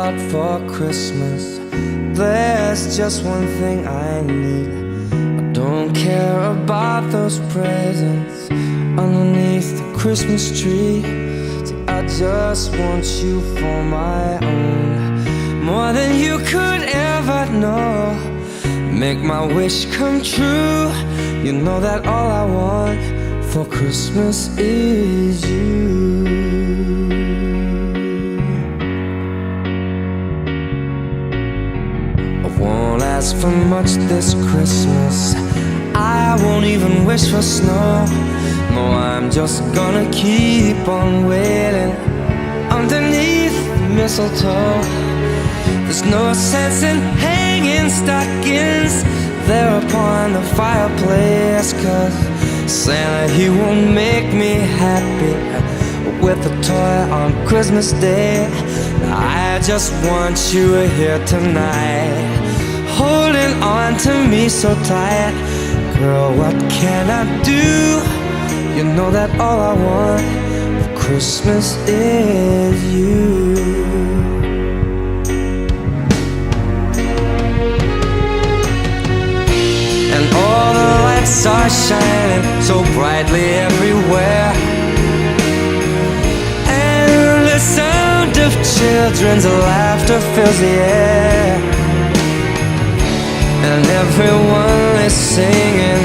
lot for Christmas. There's just one thing I need. I don't care about those presents underneath the Christmas tree. See, I just want you for my own, more than you could ever know. Make my wish come true. You know that all I want for Christmas is you. I won't ask for much this Christmas. I won't even wish for snow. No, I'm just gonna keep on waiting underneath the mistletoe. There's no sense in hanging stockings there upon the fireplace, 'cause Santa, he won't make me happy with a toy on Christmas Day. I just want you here tonight, holding on to me so tight. Girl, what can I do? You know that all I want for Christmas is you. And all the lights are shining so brightly everywhere, and the sound of children's laughter fills the air, and everyone is singing.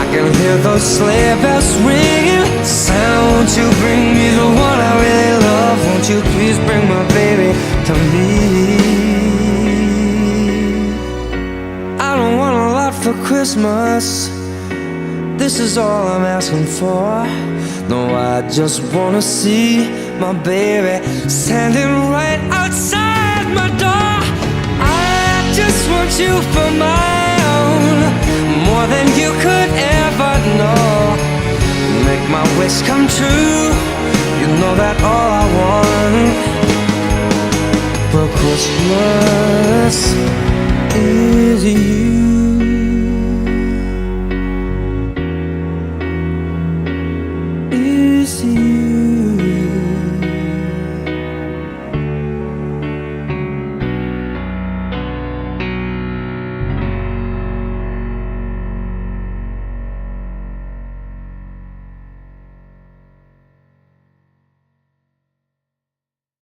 I can hear those sleigh bells ringing. Santa, won't you bring me the one I really love? Won't you please bring my baby to me? I don't want a lot for Christmas. This is all I'm asking for. No, I just wanna see my baby standing right outside my door. I just want you for my own, more than you could ever know. Make my wish come true. You know that all I want for Christmas